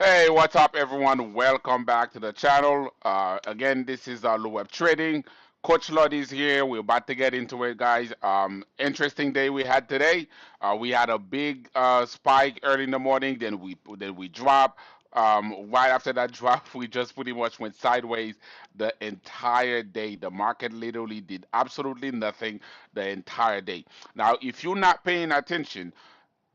Hey, what's up, everyone? Welcome back to the channel. Again, this is Luwep Trading. Coach Lud is here. We're about to get into it, guys. Interesting day we had today. We had a big spike early in the morning, then we drop. Right after that drop, we just pretty much went sideways the entire day. The market literally did absolutely nothing the entire day. Now, if you're not paying attention,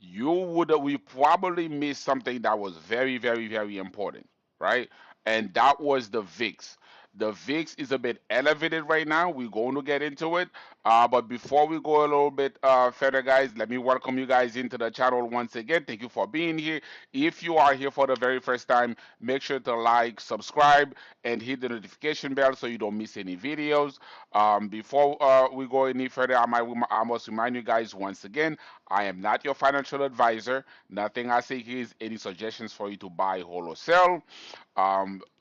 we probably missed something that was very, very, very important, right? And that was the VIX. The VIX is a bit elevated right now. We're going to get into it. But before we go a little bit further, guys, let me welcome you guys into the channel once again. Thank you for being here. If you are here for the very first time, make sure to like, subscribe, and hit the notification bell so you don't miss any videos. Before we go any further, I must remind you guys once again, I am not your financial advisor. Nothing I say here is any suggestions for you to buy, hold, or sell.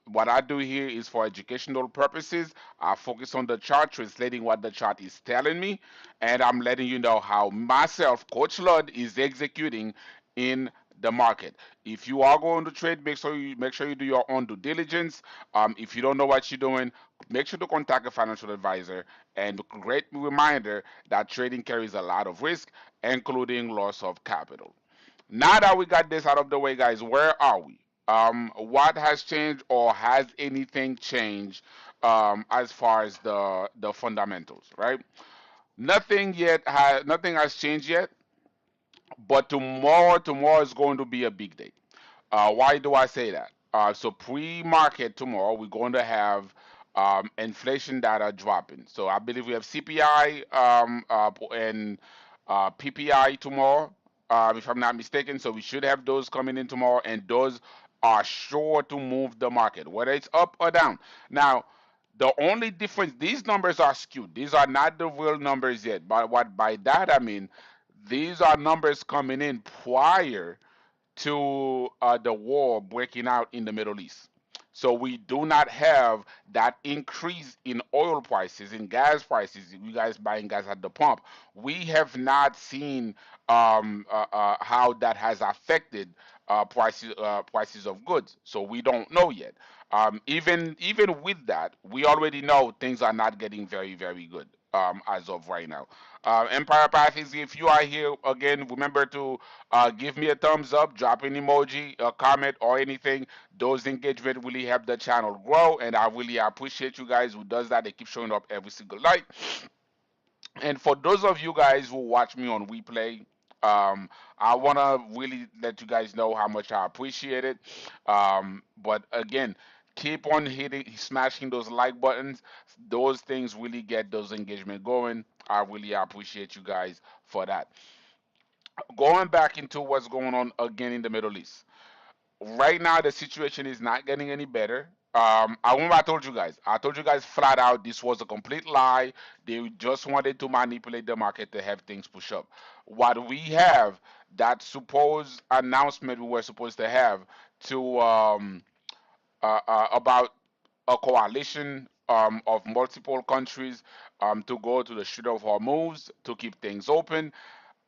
What I do here is for educational purposes. I focus on the chart, translating what the chart is telling me, and I'm letting you know how myself, Coach Lud, is executing in the market. If you are going to trade, make sure you do your own due diligence. If you don't know what you're doing, make sure to contact a financial advisor. And great reminder that trading carries a lot of risk, including loss of capital. Now that we got this out of the way, guys, where are we? What has changed, or has anything changed as far as the fundamentals, right? Nothing has changed yet, but tomorrow is going to be a big day. Why do I say that? So pre-market tomorrow, we're going to have inflation data dropping. So I believe we have CPI and PPI tomorrow, if I'm not mistaken. So we should have those coming in tomorrow, and those are sure to move the market, whether it's up or down. Now, the only difference, these numbers are skewed. These are not the real numbers yet. But what by that I mean, these are numbers coming in prior to the war breaking out in the Middle East. So we do not have that increase in oil prices, in gas prices. You guys buying gas at the pump. We have not seen how that has affected prices of goods. So we don't know yet. Even with that, we already know things are not getting very, very good as of right now. Empire Pathies, if you are here again, remember to give me a thumbs up, drop an emoji, a comment, or anything. Those engagement really help the channel grow, and I really appreciate you guys who does that. They keep showing up every single night. And for those of you guys who watch me on replay, I want to really let you guys know how much I appreciate it. But again, keep on smashing those like buttons. Those things really get those engagement going. I really appreciate you guys for that. Going back into what's going on again in the Middle East. Right now, the situation is not getting any better. I remember I told you guys. I told you guys flat out this was a complete lie. They just wanted to manipulate the market to have things push up. What we have, that supposed announcement we were supposed to have to about a coalition of multiple countries to go to the Strait of Hormuz to keep things open.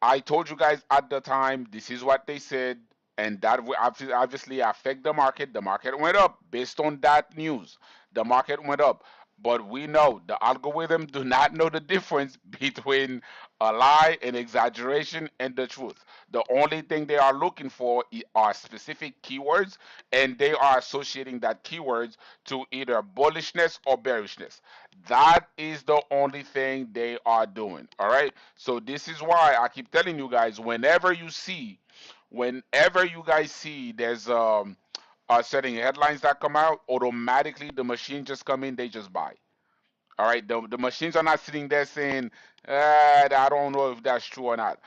I told you guys at the time, this is what they said, and that will obviously affect the market. The market went up based on that news. The market went up. But we know the algorithm do not know the difference between a lie, an exaggeration, and the truth. The only thing they are looking for are specific keywords, and they are associating that keywords to either bullishness or bearishness. That is the only thing they are doing. All right. So this is why I keep telling you guys, whenever you guys see there's certain headlines that come out, automatically the machine just come in, they just buy. All right, the machines are not sitting there saying, I don't know if that's true or not.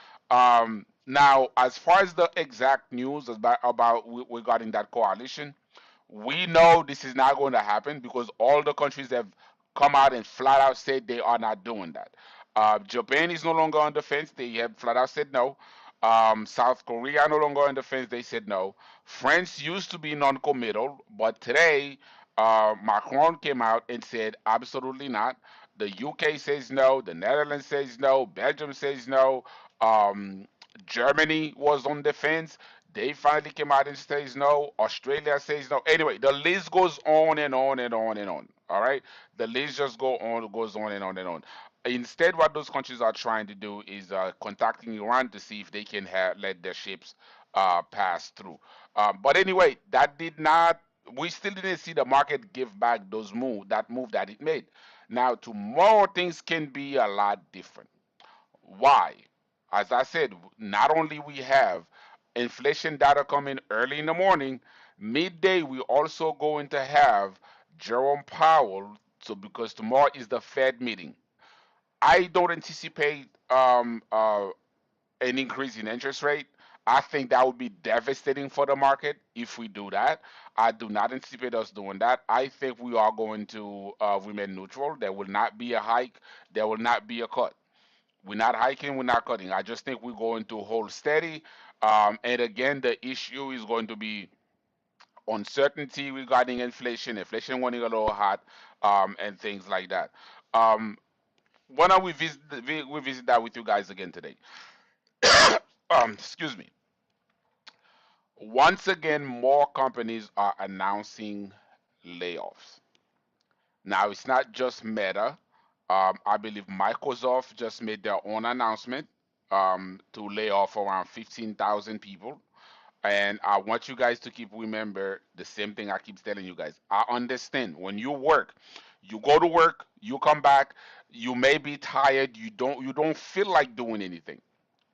Now, as far as the exact news about regarding that coalition, we know this is not going to happen because all the countries have come out and flat out said they are not doing that. Japan is no longer on the fence. They have flat out said no. South Korea no longer on the fence. They said no. France used to be non-committal, but today Macron came out and said absolutely not. The UK says no. The Netherlands says no. Belgium says no. Um, Germany was on the fence. They finally came out and says no. Australia says no. Anyway, the list goes on and on and on and on. All right, the list just goes on and on and on. Instead, what those countries are trying to do is contacting Iran to see if they can let their ships pass through. But anyway, that did not. We still didn't see the market give back that move that it made. Now tomorrow things can be a lot different. Why? As I said, not only we have inflation data coming early in the morning, midday we also going to have Jerome Powell. So because tomorrow is the Fed meeting, I don't anticipate an increase in interest rate. I think that would be devastating for the market if we do that. I do not anticipate us doing that. I think we are going to remain neutral. There will not be a hike. There will not be a cut. We're not hiking, we're not cutting. I just think we're going to hold steady. And again, the issue is going to be uncertainty regarding inflation, inflation running a little hot, and things like that. Um, why don't we visit that with you guys again today? Excuse me. Once again, more companies are announcing layoffs. Now, it's not just Meta. I believe Microsoft just made their own announcement to lay off around 15,000 people. And I want you guys to keep remember the same thing I keep telling you guys. I understand when you work, you go to work, you come back, you may be tired, you don't feel like doing anything,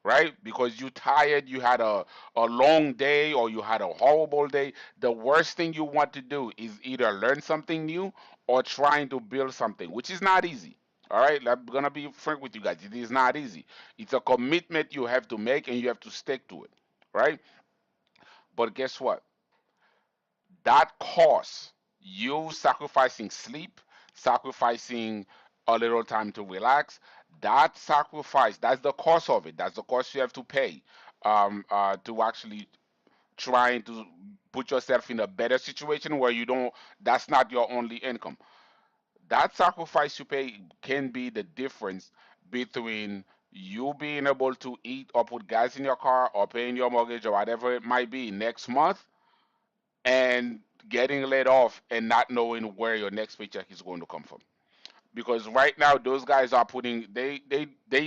right? Because you tired, you had a long day or you had a horrible day. The worst thing you want to do is either learn something new or trying to build something, which is not easy. All right, I'm gonna be frank with you guys. It is not easy. It's a commitment you have to make and you have to stick to it, right? But guess what? That costs you sacrificing sleep, sacrificing a little time to relax. That sacrifice, that's the cost of it. That's the cost you have to pay to actually trying to put yourself in a better situation where you don't, that's not your only income. That sacrifice you pay can be the difference between you being able to eat or put gas in your car or paying your mortgage or whatever it might be next month and getting laid off and not knowing where your next paycheck is going to come from. Because right now those guys are putting they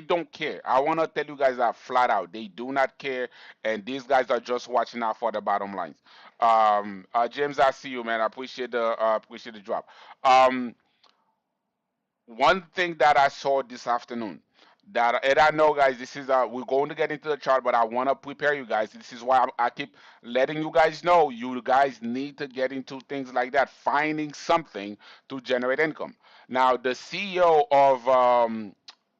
don't care. I want to tell you guys that flat out. They do not care, and these guys are just watching out for the bottom lines. James, I see you, man. I appreciate the drop. Um, One thing that I saw this afternoon that and I know guys this is we're going to get into the chart but I want to prepare you guys. This is why I keep letting you guys know you guys need to get into things like that, finding something to generate income. Now the CEO of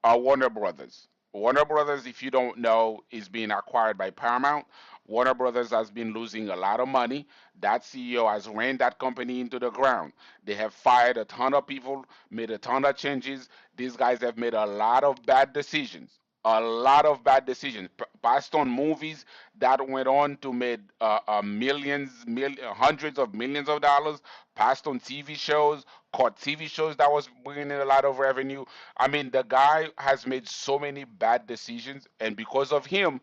Warner Brothers. Warner Brothers, if you don't know, is being acquired by Paramount. Warner Brothers has been losing a lot of money. That CEO has ran that company into the ground. They have fired a ton of people, made a ton of changes. These guys have made a lot of bad decisions. A lot of bad decisions. Passed on movies that went on to make hundreds of millions of dollars. Passed on TV shows, caught TV shows that was bringing in a lot of revenue. I mean, the guy has made so many bad decisions, and because of him,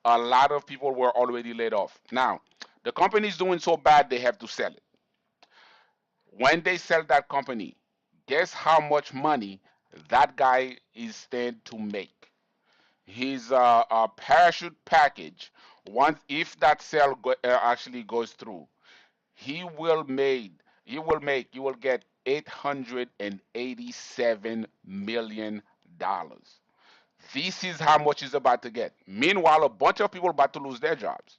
a lot of people were already laid off. Now, the company is doing so bad they have to sell it. When they sell that company, guess how much money that guy is stand to make? His parachute package, once if that sale actually goes through, he will get $887 million. This is how much he's about to get. Meanwhile, a bunch of people about to lose their jobs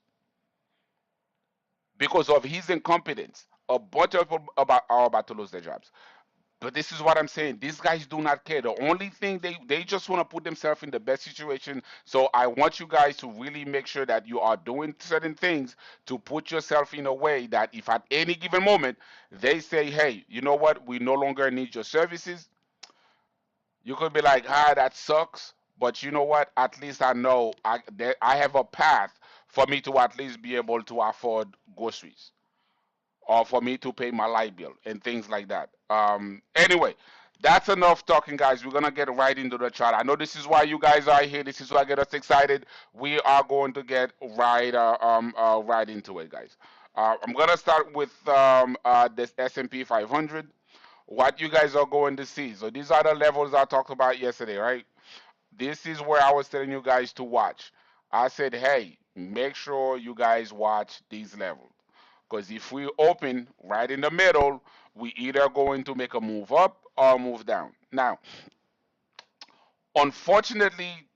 because of his incompetence. A bunch of people are about to lose their jobs. But this is what I'm saying. These guys do not care. The only thing they just want to put themselves in the best situation. So I want you guys to really make sure that you are doing certain things to put yourself in a way that if at any given moment they say, hey, you know what, we no longer need your services, you could be like, that sucks. But you know what? At least I know I have a path for me to at least be able to afford groceries or for me to pay my light bill and things like that. Anyway, That's enough talking, guys. We're gonna get right into the chart. I know this is why you guys are here. This is what get us excited. We are going to get right into it, guys. I'm gonna start with this S&P 500. What you guys are going to see. So these are the levels I talked about yesterday, right? This is where I was telling you guys to watch. I said, hey, make sure you guys watch these levels. Because if we open right in the middle, we either going to make a move up or move down. Now, unfortunately,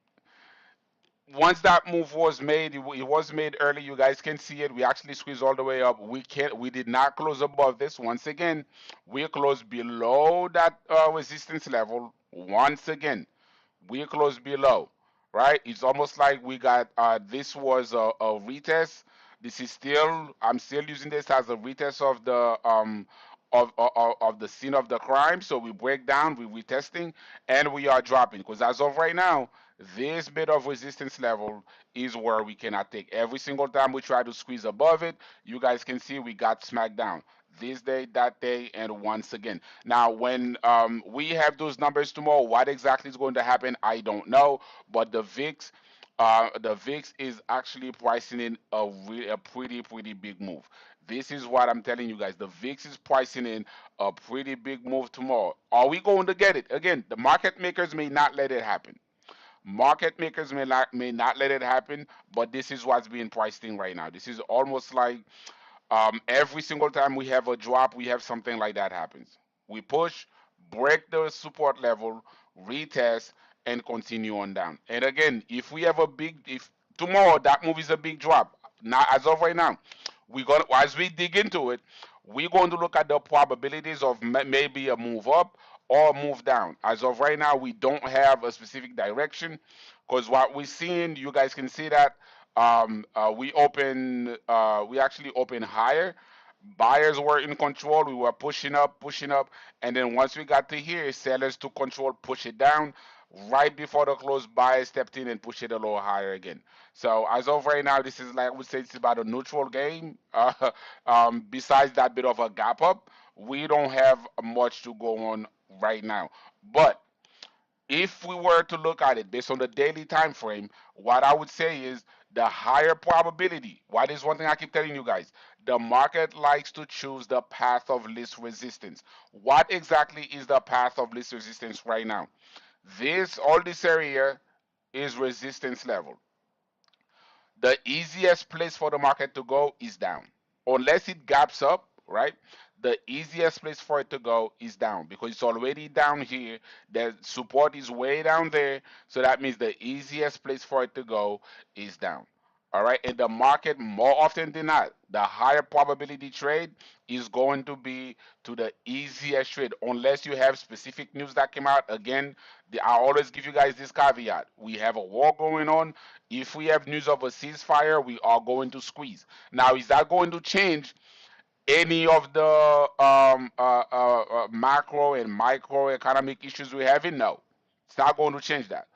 once that move was made, it was made early. You guys can see it. We actually squeezed all the way up. We did not close above this. Once again, we closed below that resistance level. Once again, we closed below, right? It's almost like we got this was a retest. This is still I'm still using this as a retest of the of the scene of the crime. So we break down, we retesting, and we are dropping. Because as of right now, this bit of resistance level is where we cannot take. Every single time we try to squeeze above it, you guys can see we got smacked down this day, that day, and once again. Now, when we have those numbers tomorrow, what exactly is going to happen, I don't know. But the VIX is actually pricing in a pretty big move. This is what I'm telling you guys. The VIX is pricing in a pretty big move tomorrow. Are we going to get it? Again, the market makers may not let it happen. Market makers may not let it happen, but this is what's being priced in right now. This is almost like every single time we have a drop, we have something like that happens. We push, break the support level, retest, and continue on down. And again, if tomorrow that move is a big drop, now as of right now, we going as we dig into it, we're going to look at the probabilities of maybe a move up or a move down. As of right now, we don't have a specific direction because what we're seeing, you guys can see that we actually opened higher. Buyers were in control. We were pushing up, and then once we got to here, sellers took control, push it down. Right before the close, buyers stepped in and pushed it a little higher again. So as of right now, this is like we say it's about a neutral game. Besides that bit of a gap up, we don't have much to go on right now. But if we were to look at it based on the daily time frame, what I would say is the higher probability. What is one thing I keep telling you guys? The market likes to choose the path of least resistance. What exactly is the path of least resistance right now? All this area is resistance level. The easiest place for the market to go is down. Unless it gaps up, right? The easiest place for it to go is down because it's already down here. The support is way down there. So that means the easiest place for it to go is down. All right. And the market, more often than not, the higher probability trade is going to be to the easiest trade, unless you have specific news that came out. Again, I always give you guys this caveat. We have a war going on. If we have news of a ceasefire, we are going to squeeze. Now, is that going to change any of the macro and micro economic issues we're having? No, it's not going to change that.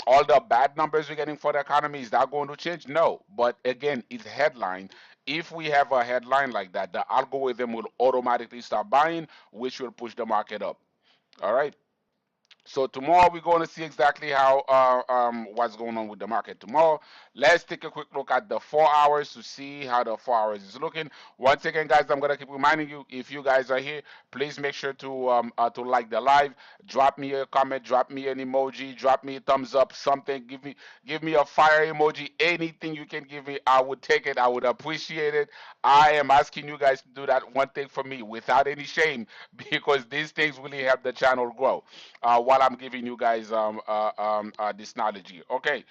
All the bad numbers we're getting for the economy, is that going to change? No. But again, it's headline. If we have a headline like that, the algorithm will automatically start buying, which will push the market up. All right. So tomorrow we're going to see exactly how what's going on with the market tomorrow. Let's take a quick look at the 4 hours to see how the 4 hours is looking. Once again, guys, I'm gonna keep reminding you, if you guys are here, please make sure to like the live, drop me a comment, drop me an emoji, drop me a thumbs up, something. Give me a fire emoji, anything you can give me, I would take it. I would appreciate it. I am asking you guys to do that one thing for me without any shame because these things really help the channel grow while I'm giving you guys this knowledge here. Okay,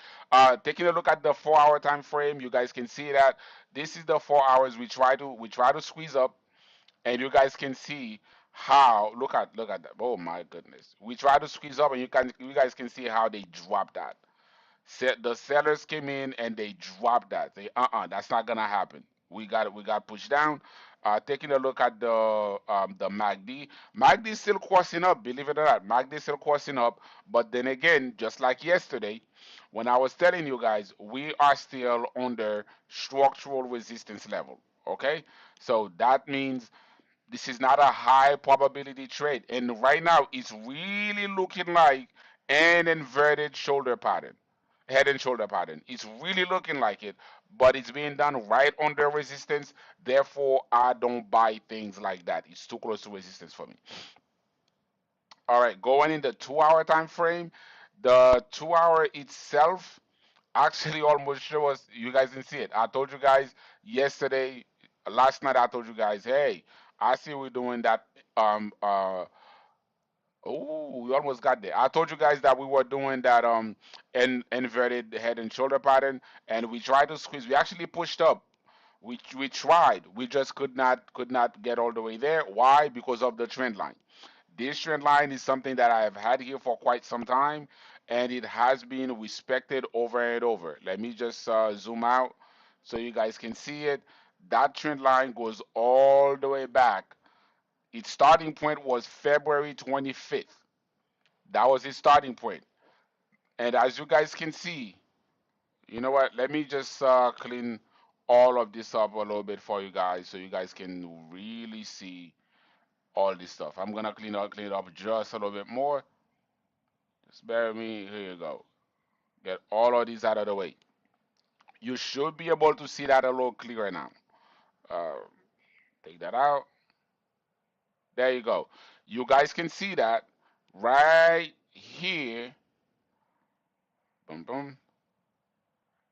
taking a look at the 4 hour time frame, you guys can see that this is the 4 hours we try to squeeze up, and you guys can see how look at that. Oh my goodness, we try to squeeze up, and you guys can see how they drop that. The sellers came in and they dropped that. That's not gonna happen. We got pushed down. Taking a look at the MACD. MACD is still crossing up, believe it or not. MACD is still crossing up, but then again, just like yesterday, when I was telling you guys, we are still under structural resistance level. Okay, so that means This is not a high probability trade. And right now, it's really looking like an inverted shoulder pattern, head and shoulder pattern. It's really looking like it, but it's being done right under resistance. Therefore, I don't buy things like that. It's too close to resistance for me. All right, going in the 2 hour time frame, the 2 hour itself actually almost show us. You guys didn't see it. I told you guys yesterday, last night. I told you guys, hey, I see we're doing that. Oh, we almost got there. I told you guys that we were doing that inverted head and shoulder pattern, and we tried to squeeze. We actually pushed up. We tried. We just could not get all the way there. Why? Because of the trend line. This trend line is something that I have had here for quite some time, and it has been respected over and over. Let me just zoom out so you guys can see it. That trend line goes all the way back. Its starting point was February 25th. That was its starting point. And as you guys can see, you know what? Let me just clean all of this up a little bit for you guys so you guys can really see all this stuff. I'm gonna clean it up just a little bit more. Just bear with me. Here you go. Get all of these out of the way. You should be able to see that a little clearer now. Uh, Take that out. There you go. You guys can see that right here. Boom, boom.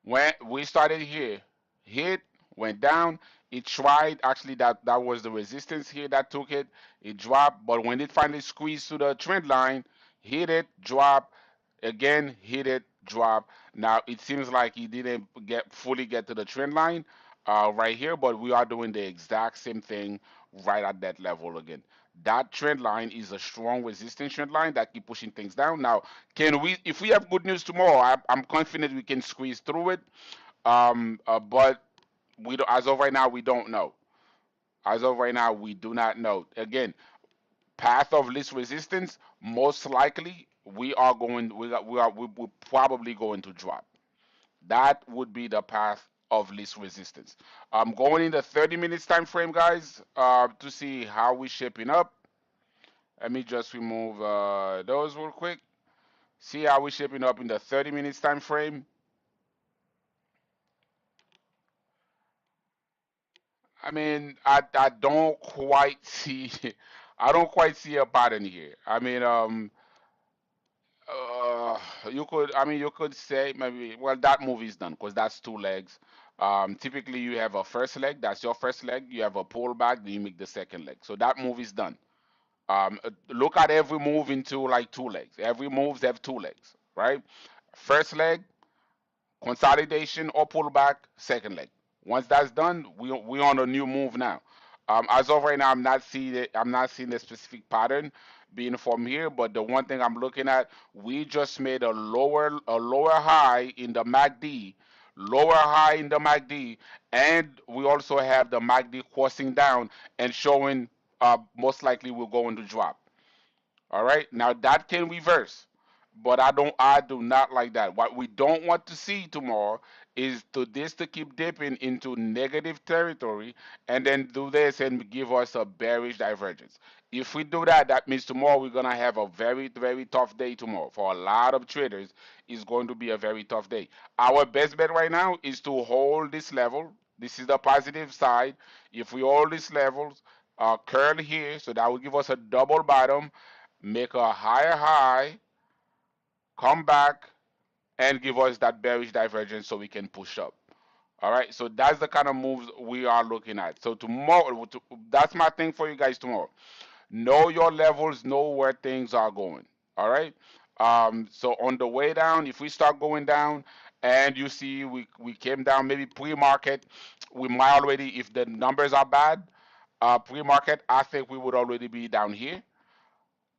When we started here, hit, went down. It tried, actually, that was the resistance here that took it. It dropped, but when it finally squeezed to the trend line, hit it, drop, again, hit it, drop. Now it seems like he didn't fully get to the trend line right here, but we are doing the exact same thing right at that level again. That trend line is a strong resistance trend line that keep pushing things down. Now, can we, if we have good news tomorrow, I'm confident we can squeeze through it. But we don't, as of right now, we don't know. As of right now, we do not know. Again, path of least resistance, most likely we're probably going to drop. That would be the path of least resistance. I'm going in the 30 minutes time frame, guys, to see how we're shaping up. Let me just remove those real quick. See how we're shaping up in the 30 minutes time frame. I mean, I don't quite see I don't quite see a pattern here. I mean, you could say maybe, well, that move is done because that's two legs. Typically you have a first leg, that's your first leg. You have a pullback, then you make the second leg. So that move is done. Look at every move into like two legs. Every moves have two legs, right? First leg, consolidation or pullback, second leg. Once that's done, we on a new move now. As of right now, I'm not seeing it. I'm not seeing the specific pattern being from here. But the one thing I'm looking at, we just made a lower high in the MACD, lower high in the MACD, and we also have the MACD crossing down and showing most likely we're going to drop. All right. Now that can reverse, but I do not like that. What we don't want to see tomorrow is to this to keep dipping into negative territory and then do this and give us a bearish divergence. If we do that, that means tomorrow we're gonna have a very, very tough day tomorrow. For a lot of traders, it's going to be a very tough day. Our best bet right now is to hold this level. This is the positive side. If we hold these levels, curl here, so that will give us a double bottom, make a higher high, come back, and give us that bearish divergence so we can push up. All right, so that's the kind of moves we are looking at. So tomorrow, that's my thing for you guys tomorrow. Know your levels, know where things are going. All right. So on the way down, if we start going down, and you see we came down maybe pre-market, we might already, if the numbers are bad, pre-market, I think we would already be down here.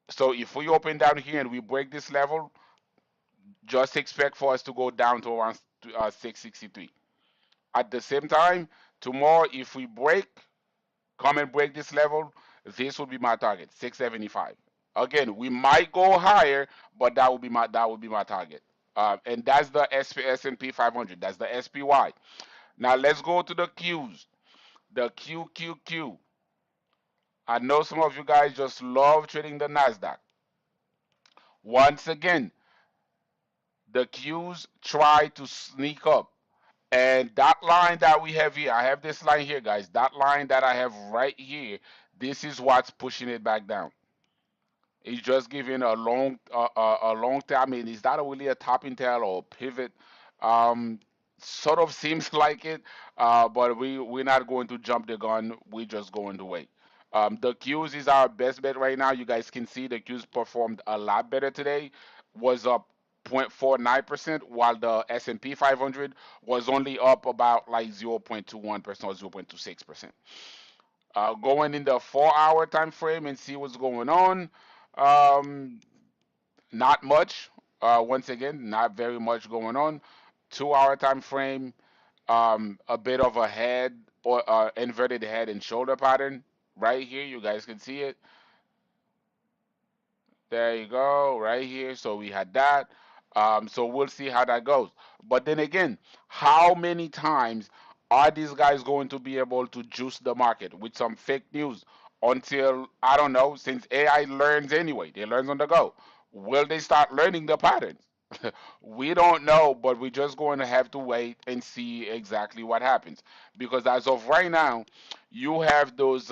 So if we open down here and we break this level, just expect for us to go down to around 663. At the same time, tomorrow, if we come and break this level, this will be my target, 675. Again, we might go higher, but that would be my target. And that's the S&P 500. That's the SPY. Now let's go to the Qs. The QQQ. I know some of you guys just love trading the Nasdaq. Once again, the Qs try to sneak up. And that line that we have here, I have this line here, guys. That line that I have right here, this is what's pushing it back down. It's just giving a long tail. I mean, is that really a topping tail or pivot? Um, sort of seems like it, but we're not going to jump the gun. We're just going to wait. The Qs is our best bet right now. You guys can see the Qs performed a lot better today. Was up 0.49%, while the S&P 500 was only up about like 0.21% or 0.26%. Going in the 4 hour time frame and see what's going on. Um, Not much. Once again, not very much going on. 2 hour time frame, a bit of a head or inverted head and shoulder pattern right here. You guys can see it. There you go, right here. So we had that. So we'll see how that goes. But then again, how many times are these guys going to be able to juice the market with some fake news until, I don't know, since AI learns anyway, they learn on the go. Will they start learning the patterns? We don't know, but we're just going to have to wait and see exactly what happens. Because as of right now, you have those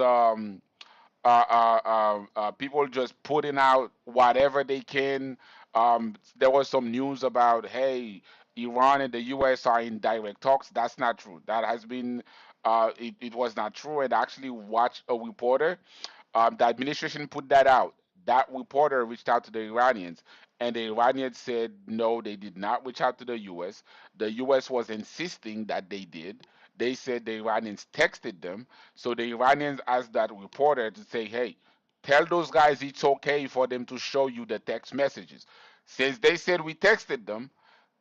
people just putting out whatever they can. There was some news about, hey, Iran and the U.S. are in direct talks. That's not true. That has been, it was not true. And actually, watched a reporter. The administration put that out. That reporter reached out to the Iranians, and the Iranians said no, they did not reach out to the U.S. The U.S. was insisting that they did. They said the Iranians texted them, so the Iranians asked that reporter to say, hey, tell those guys it's okay for them to show you the text messages. Since they said we texted them,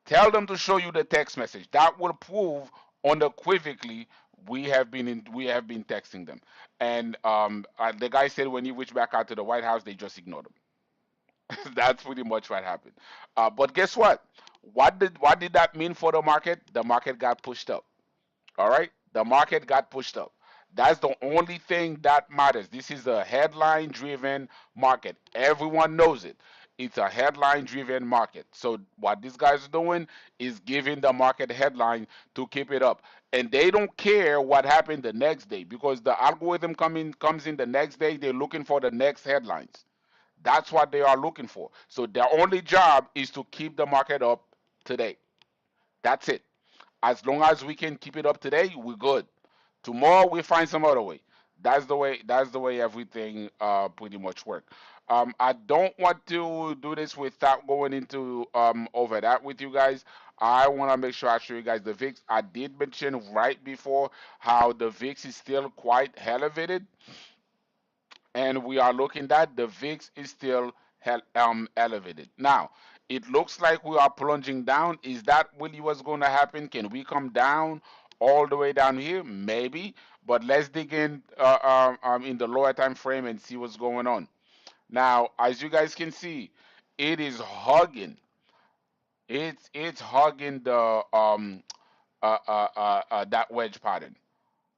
tell them to show you the text message. That will prove unequivocally we have been texting them. And the guy said when he reached back out to the White House, they just ignored him. That's pretty much what happened. But guess what? What did that mean for the market? The market got pushed up. All right, the market got pushed up. That's the only thing that matters. This is a headline driven market. Everyone knows it. It's a headline driven market. So what these guys are doing is giving the market headline to keep it up. And they don't care what happened the next day because the algorithm comes in the next day, they're looking for the next headlines. That's what they are looking for. So their only job is to keep the market up today. That's it. As long as we can keep it up today, we're good. Tomorrow we find some other way. That's the way everything pretty much work. I don't want to do this without going into over that with you guys. I want to make sure I show you guys the VIX. I did mention right before how the VIX is still quite elevated, and we are looking at the VIX is still elevated. Now, it looks like we are plunging down. Is that really what's going to happen? Can we come down all the way down here? Maybe, but let's dig in the lower time frame and see what's going on. Now, as you guys can see, it is hugging. It's hugging the that wedge pattern,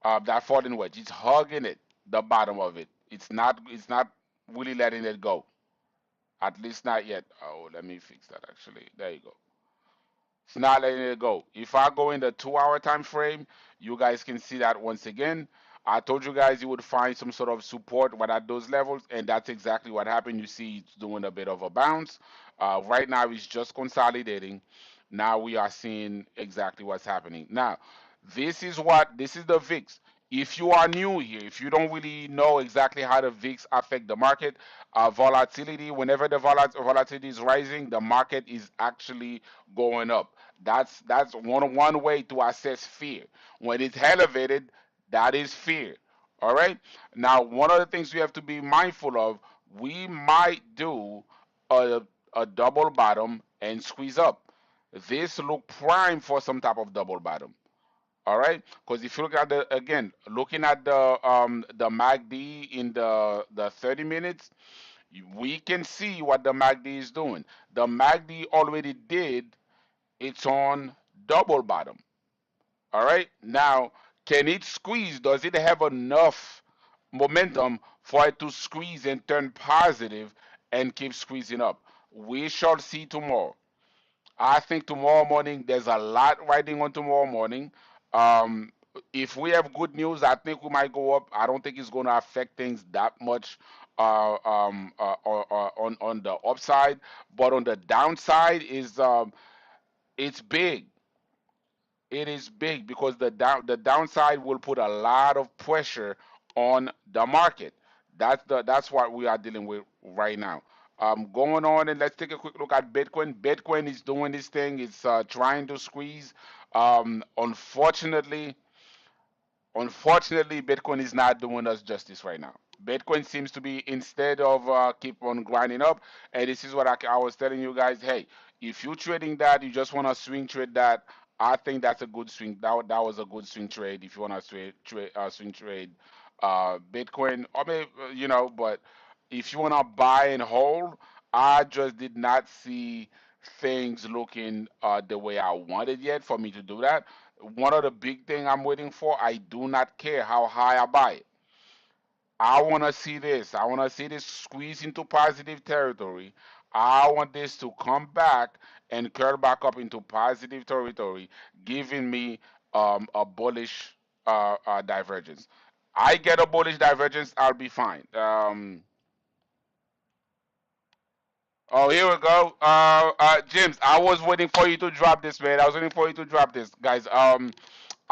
that falling wedge. It's hugging it, the bottom of it. It's not really letting it go. At least not yet. Oh, let me fix that actually. There you go. It's not letting it go. If I go in the 2 hour time frame, you guys can see that once again. I told you guys you would find some sort of support right at those levels, and that's exactly what happened. You see it's doing a bit of a bounce. Right now it's just consolidating. Now we are seeing exactly what's happening. Now, this is the VIX. If you are new here, if you don't really know exactly how the VIX affect the market, volatility, whenever the volatility is rising, the market is actually going up. That's one way to assess fear. When it's elevated, that is fear. All right. Now, one of the things we have to be mindful of, we might do a, a double bottom and squeeze up. This look prime for some type of double bottom. All right, because if you look at looking at the MACD in the 30 minutes, we can see what the MACD is doing. The MACD already did its on double bottom. All right, now can it squeeze? Does it have enough momentum for it to squeeze and turn positive and keep squeezing up. We shall see tomorrow. I think tomorrow morning there's a lot riding on tomorrow morning. Um, if we have good news, I think we might go up. I don't think it's going to affect things that much on the upside, but on the downside is it's big. It is big because the downside will put a lot of pressure on the market. That's what we are dealing with right now. Going on, and let's take a quick look at Bitcoin. Bitcoin is doing this thing. It's trying to squeeze. Unfortunately, Bitcoin is not doing us justice right now. Bitcoin seems to be, instead of keep on grinding up, and this is what I was telling you guys. Hey, if you're trading that, you just want to swing trade that. I think that's a good swing. That was a good swing trade if you want to swing trade Bitcoin, or maybe But if you want to buy and hold, I just did not see things looking the way I wanted yet for me to do that. One of the big thing I'm waiting for, I do not care how high I buy it. I want to see this. I want to see this squeeze into positive territory. I want this to come back and curl back up into positive territory, giving me a bullish divergence. I get a bullish divergence, I'll be fine. Oh, here we go. James, I was waiting for you to drop this, man. I was waiting for you to drop this, guys.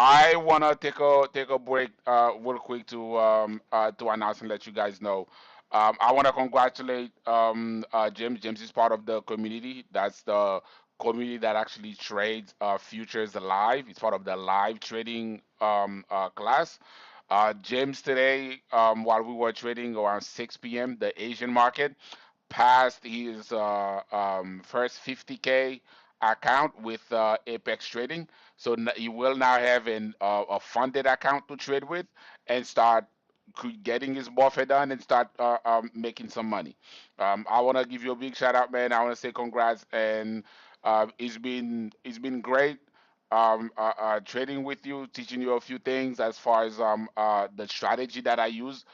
I wanna take a break, real quick to announce and let you guys know. I wanna congratulate James. James is part of the community. That's the community that actually trades futures live. It's part of the live trading class. James today, while we were trading around 6 p.m., the Asian market passed his first 50K account with Apex Trading. So you will now have a funded account to trade with and start getting his buffer done and start making some money. I want to give you a big shout out, man. I want to say congrats, and it's been great trading with you, teaching you a few things as far as the strategy that I use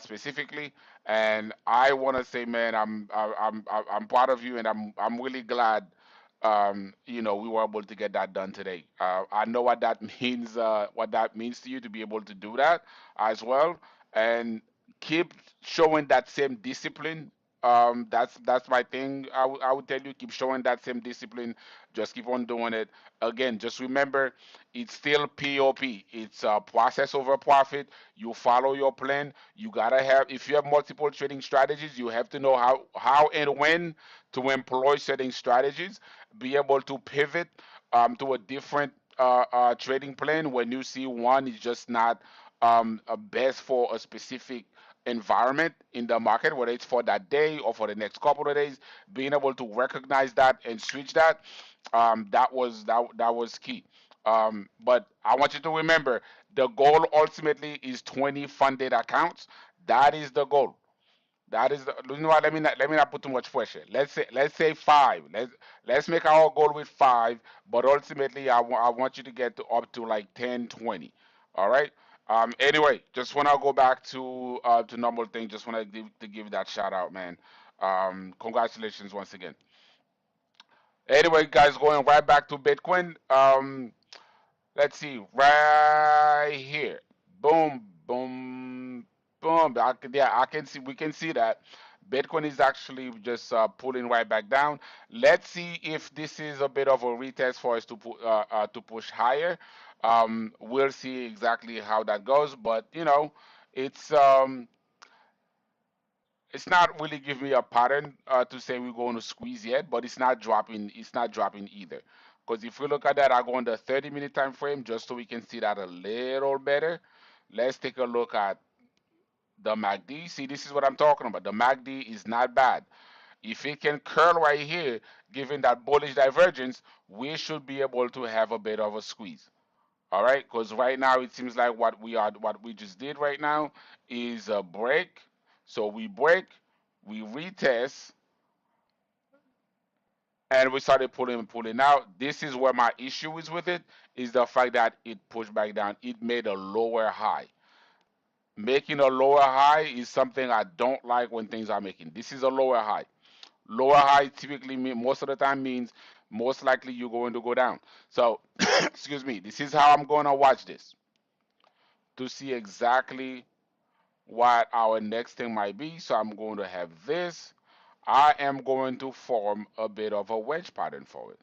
specifically. And I want to say, man, I'm proud of you, and I'm really glad. We were able to get that done today. I know what that means. What that means to you to be able to do that as well, and keep showing that same discipline. That's my thing. I would tell you, keep showing that same discipline. Just keep on doing it. Again, just remember, it's still POP. It's process over profit. You follow your plan. You gotta have. If you have multiple trading strategies, you have to know how and when to employ certain strategies. Be able to pivot to a different trading plan when you see one is just not best for a specific environment in the market, whether it's for that day or for the next couple of days. Being able to recognize that and switch that, that was key. But I want you to remember, the goal ultimately is 20 funded accounts. That is the goal. That is the, you know what? Let me not put too much pressure. Let's say five. Let's make our goal with five. But ultimately, I want you to get to up to like 10, 20. All right. Anyway, just want to go back to normal thing. Just want to give that shout out, man. Congratulations once again. Anyway, guys, going right back to Bitcoin. Let's see, right here. Boom, boom, boom. Yeah, I can see. We can see that Bitcoin is actually just pulling right back down. Let's see if this is a bit of a retest for us to push higher. We'll see exactly how that goes, but it's it's not really giving me a pattern to say we're going to squeeze yet, but it's not dropping. It's not dropping either. Because if we look at that, I go on the 30-minute time frame just so we can see that a little better. Let's take a look at the MACD. See, this is what I'm talking about. The MACD is not bad. If it can curl right here, given that bullish divergence, we should be able to have a bit of a squeeze. All right, because right now it seems like what we just did right now is a break. So we break, we retest, and we started pulling out. This is where my issue is with it, is the fact that it pushed back down. It made a lower high. Making a lower high is something I don't like when things are making. This is a lower high. Lower high typically most of the time means most likely you're going to go down. So, excuse me, this is how I'm going to watch this to see exactly what our next thing might be. So I'm going to have this. I am going to form a bit of a wedge pattern for it.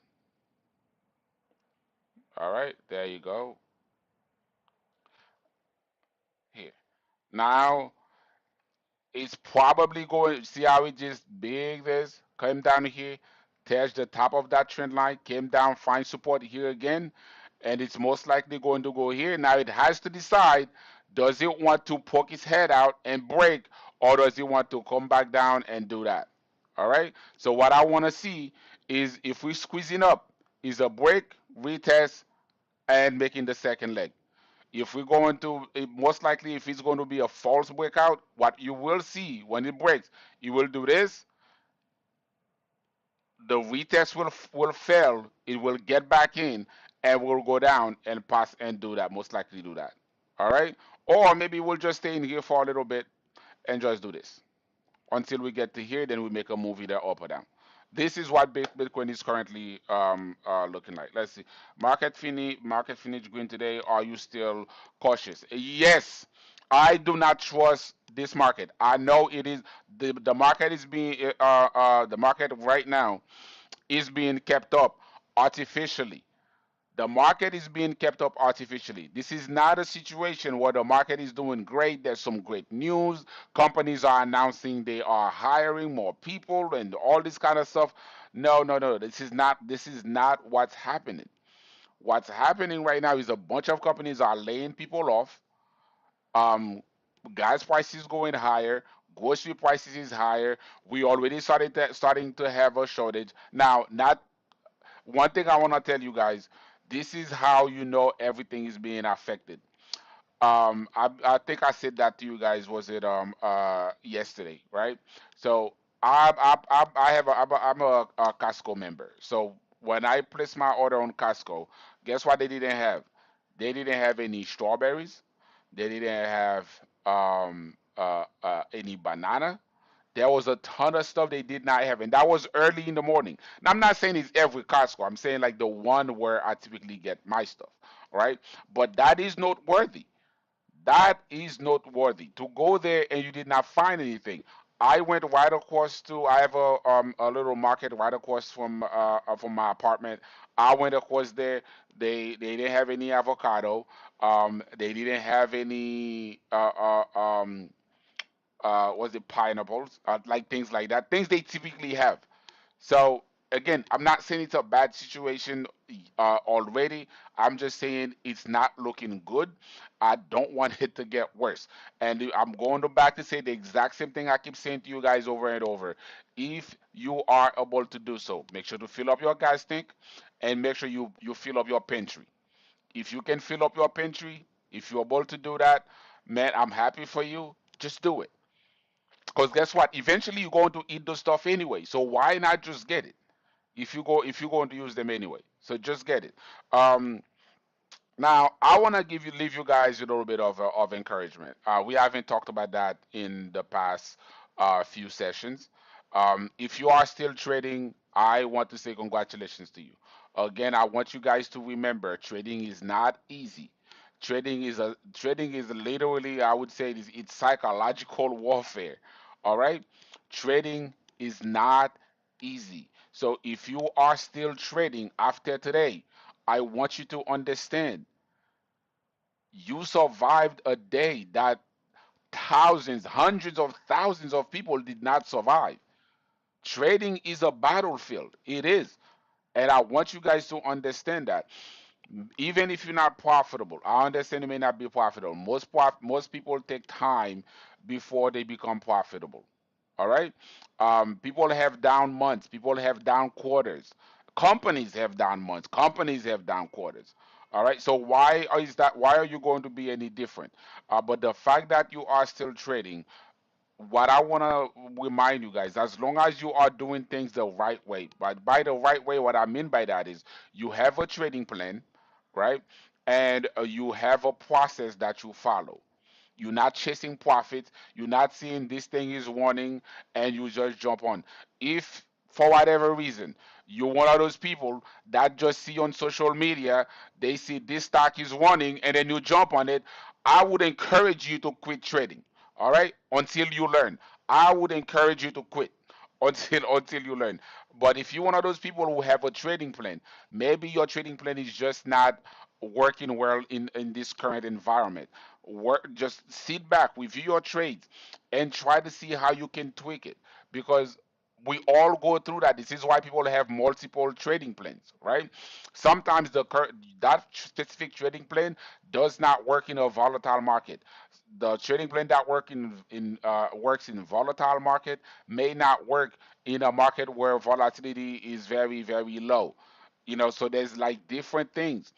All right, there you go. Here. Now, it's probably going, see how it just big this, came down here, touched the top of that trend line, came down, find support here again, and it's most likely going to go here. Now it has to decide, does it want to poke its head out and break, or does it want to come back down and do that? All right. So what I want to see is if we're squeezing up, is a break, retest, and making the second leg. If we're going to, most likely, if it's going to be a false breakout, what you will see when it breaks, you will do this. The retest will fail. It will get back in and will go down and pass and do that. Most likely do that. All right. Or maybe we'll just stay in here for a little bit and just do this until we get to here. Then we make a move either up or down. This is what Bitcoin is currently looking like. Let's see. Market finish green today. Are you still cautious? Yes. I do not trust this market. I know it is the market is being the market right now is being kept up artificially. The market is being kept up artificially. This is not a situation where the market is doing great. There's some great news. Companies are announcing they are hiring more people and all this kind of stuff. No, no, no. This is not what's happening. What's happening right now is a bunch of companies are laying people off. Um, gas prices going higher. Grocery prices is higher. We already starting to have a shortage. Now, not one thing I want to tell you guys, this is how you know everything is being affected. I think I said that to you guys. Was it yesterday, right? So I'm a Costco member. So when I placed my order on Costco, guess what they didn't have? They didn't have any strawberries. They didn't have any banana. There was a ton of stuff they did not have, and that was early in the morning. Now, I'm not saying it's every Costco. I'm saying like the one where I typically get my stuff, right? But that is noteworthy. That is noteworthy. To go there and you did not find anything. I went right across to. I have a little market right across from my apartment. I went across there. They didn't have any avocado. They didn't have any was it pineapples, like things like that, things they typically have. So again, I'm not saying it's a bad situation already. I'm just saying it's not looking good. I don't want it to get worse. And I'm going to back to say the exact same thing I keep saying to you guys over and over. If you are able to do so, make sure to fill up your gas tank and make sure you fill up your pantry. If you can fill up your pantry, if you're able to do that, man, I'm happy for you. Just do it. Because guess what? Eventually you're going to eat those stuff anyway. So why not just get it? If you're going to use them anyway. So just get it. Um, Now I want to leave you guys a little bit of encouragement. We haven't talked about that in the past few sessions. If you are still trading, I want to say congratulations to you. Again, I want you guys to remember trading is not easy. Trading is literally, I would say it's psychological warfare. All right? Trading is not easy. So if you are still trading after today, I want you to understand you survived a day that thousands, hundreds of thousands of people did not survive. Trading is a battlefield. It is. And I want you guys to understand that. Even if you're not profitable, I understand you may not be profitable. Most people take time before they become profitable. All right. People have down months. People have down quarters. Companies have down months. Companies have down quarters. All right. So why are you going to be any different? But the fact that you are still trading, what I want to remind you guys, as long as you are doing things the right way, but by the right way, what I mean by that is you have a trading plan, right? And you have a process that you follow. You're not chasing profits. You're not seeing this thing is warning and you just jump on. If for whatever reason you're one of those people that just see on social media, they see this stock is warning and then you jump on it, I would encourage you to quit trading. All right, until you learn. I would encourage you to quit until you learn. But if you're one of those people who have a trading plan, maybe your trading plan is just not working well in this current environment. Just sit back, review your trades, and try to see how you can tweak it. Because we all go through that. This is why people have multiple trading plans, right? Sometimes that specific trading plan does not work in a volatile market. The trading plan that works in volatile market may not work in a market where volatility is very very low. So there's like different things.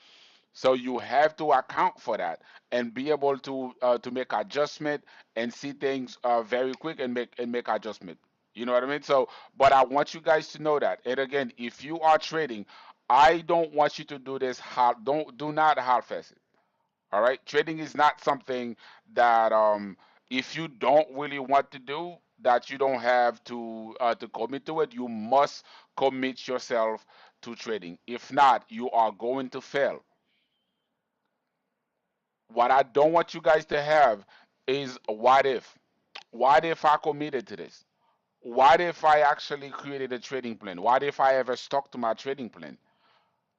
So you have to account for that and be able to make adjustment and see things very quick and make adjustment. You know what I mean? So, but I want you guys to know that. And again, if you are trading, I don't want you to do this. Do not half-ass it. All right, trading is not something that if you don't really want to do, that you don't have to commit to it. You must commit yourself to trading. If not, you are going to fail. What I don't want you guys to have is a what if. What if I committed to this? What if I actually created a trading plan? What if I ever stuck to my trading plan?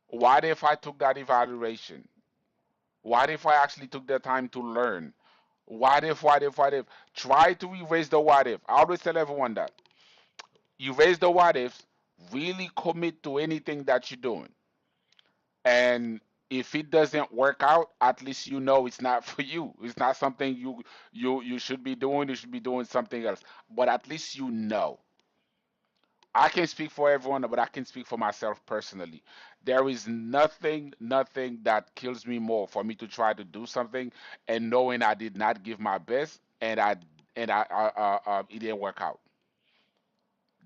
What if I took that evaluation? What if I actually took the time to learn? What if? Try to erase the what if. I always tell everyone that. Erase the what ifs, really commit to anything that you're doing. And if it doesn't work out, at least you know it's not for you. It's not something you should be doing. You should be doing something else. But at least you know. I can speak for everyone, but I can speak for myself personally. There is nothing that kills me more for me to try to do something and knowing I did not give my best and it didn't work out.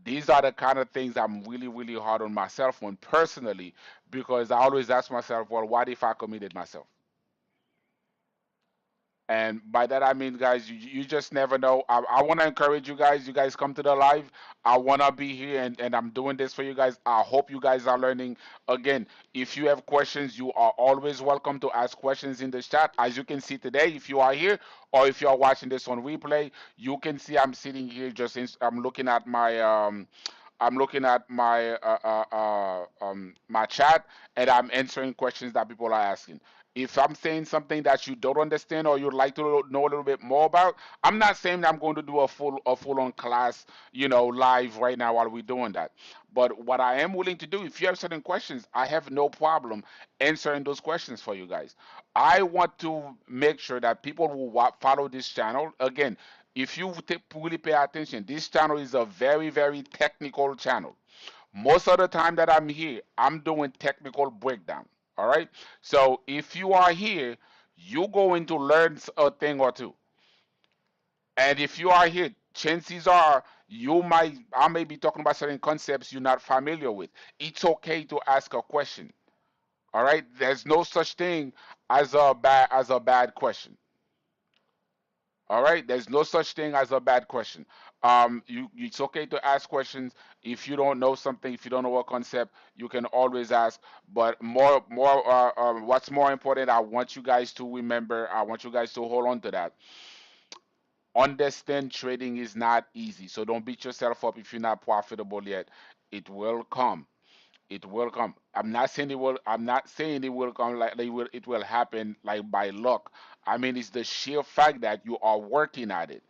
These are the kind of things I'm really, really hard on myself on personally because I always ask myself, well, what if I committed myself? And by that I mean, guys, you just never know. I want to encourage you guys. You guys come to the live. I want to be here, and I'm doing this for you guys. I hope you guys are learning. Again, if you have questions, you are always welcome to ask questions in the chat. As you can see today, if you are here or if you are watching this on replay, you can see I'm sitting here I'm looking at my chat and I'm answering questions that people are asking. If I'm saying something that you don't understand or you'd like to know a little bit more about, I'm not saying that I'm going to do a full on class, live right now while we're doing that. But what I am willing to do, if you have certain questions, I have no problem answering those questions for you guys. I want to make sure that people who follow this channel, again, if you really pay attention, this channel is a very, very technical channel. Most of the time that I'm here, I'm doing technical breakdown. All right. So if you are here, you're going to learn a thing or two. And if you are here, chances are I may be talking about certain concepts you're not familiar with. It's okay to ask a question. All right. There's no such thing as a bad question. All right, there's no such thing as a bad question. It's okay to ask questions if you don't know something, if you don't know a concept, you can always ask. But what's more important, I want you guys to remember, I want you guys to hold on to that. Understand trading is not easy, so don't beat yourself up if you're not profitable yet. It will come. It will come. I'm not saying it will. I'm not saying it will come like it will happen like by luck. I mean, it's the sheer fact that you are working at it.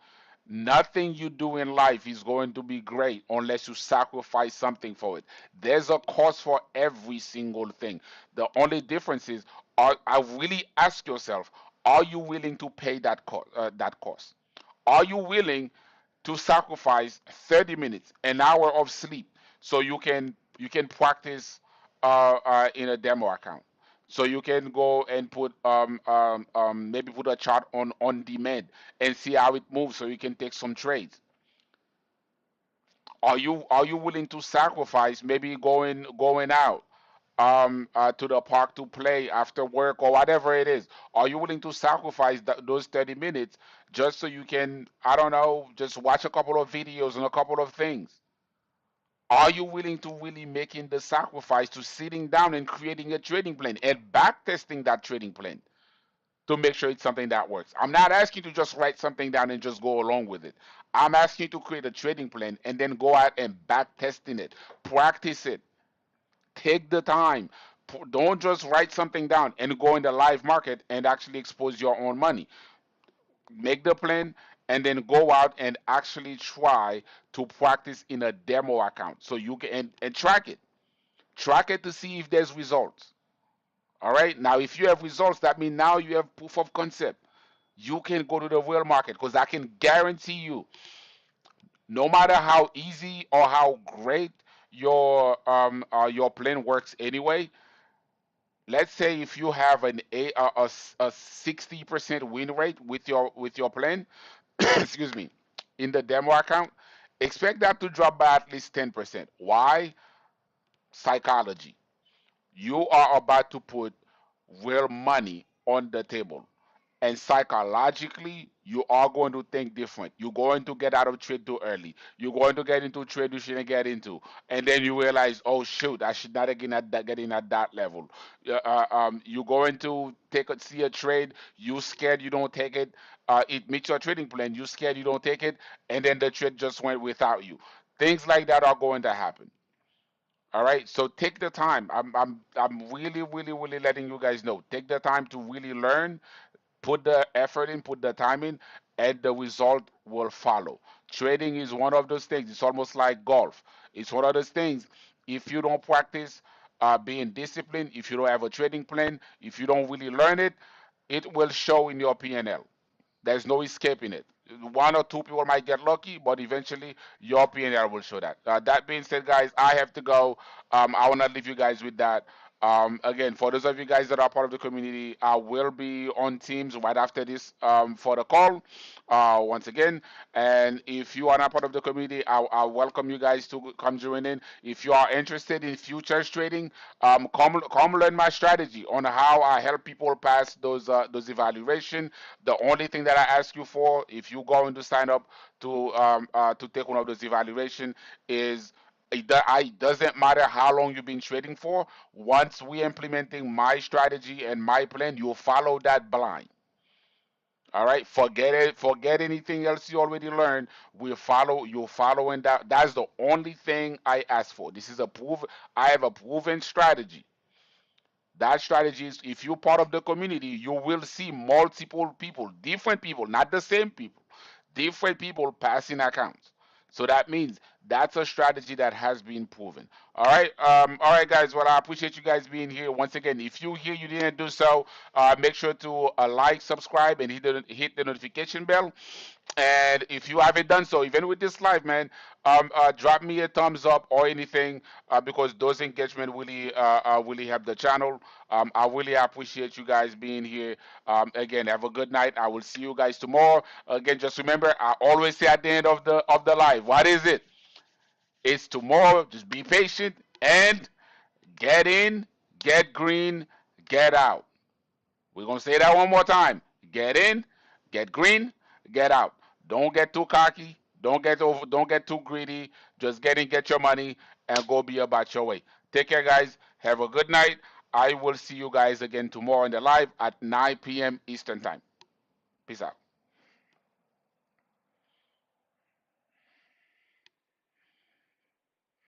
Nothing you do in life is going to be great unless you sacrifice something for it. There's a cost for every single thing. The only difference is, I really ask yourself, are you willing to pay that cost? That cost? Are you willing to sacrifice 30 minutes, an hour of sleep, so you can practice in a demo account? So you can go and maybe put a chart on demand and see how it moves, so you can take some trades. Are you willing to sacrifice maybe going out? to the park to play after work or whatever it is? Are you willing to sacrifice those 30 minutes just so you can, I don't know, just watch a couple of videos and a couple of things? Are you willing to really making the sacrifice to sitting down and creating a trading plan and back testing that trading plan to make sure it's something that works? I'm not asking you to just write something down and just go along with it. I'm asking you to create a trading plan and then go out and back testing it, practice it, take the time. Don't just write something down and go in the live market and actually expose your own money. Make the plan and then go out and actually try to practice in a demo account so you can and track it to see if there's results. All right, now if you have results, that means now you have proof of concept. You can go to the real market, because I can guarantee you, no matter how easy or how great your plan works anyway. Let's say if you have a 60% win rate with your plan, excuse me, in the demo account, expect that to drop by at least 10%. Why? Psychology. You are about to put real money on the table. And psychologically, you are going to think different. You're going to get out of trade too early. You're going to get into trade you shouldn't get into. And then you realize, oh shoot, I should not get in at that level. You're going to see a trade, you scared you don't take it. It meets your trading plan, you scared you don't take it, and then the trade just went without you. Things like that are going to happen. All right, so take the time. I'm really, really, really letting you guys know. Take the time to really learn, put the effort in, put the time in, and the result will follow. Trading is one of those things. It's almost like golf. It's one of those things. If you don't practice being disciplined, if you don't have a trading plan, if you don't really learn it, it will show in your P&L. There's no escaping it. One or two people might get lucky, but eventually your P&L will show that. That being said, guys, I have to go. I want to leave you guys with that. Again, for those of you guys that are part of the community, I will be on Teams right after this for the call. Once again, and if you are not part of the community, I welcome you guys to come join in. If you are interested in futures trading, come learn my strategy on how I help people pass those evaluation. The only thing that I ask you for, if you go to sign up to take one of those evaluation, is it doesn't matter how long you've been trading for. Once we implementing my strategy and my plan, you'll follow that blind. All right, forget it. Forget anything else you already learned. We follow. You're following that. That's the only thing I ask for. This is a proof. I have a proven strategy. That strategy is, if you're part of the community, you will see multiple people, different people, not the same people, different people passing accounts. So that means that's a strategy that has been proven. All right, guys. Well, I appreciate you guys being here once again. If you here you didn't do so, make sure to like, subscribe, and hit the notification bell. And if you haven't done so, even with this live, man, drop me a thumbs up or anything, because those engagement really really help the channel. I really appreciate you guys being here. Again, have a good night. I will see you guys tomorrow. Again, just remember, I always say at the end of the live, what is it? It's tomorrow. Just be patient and get in, get green, get out. We're gonna say that one more time. Get in, get green, get out. Don't get too cocky. Don't get too greedy. Just get in, get your money, and go be about your way. Take care, guys. Have a good night. I will see you guys again tomorrow in the live at 9 p.m. Eastern time. Peace out.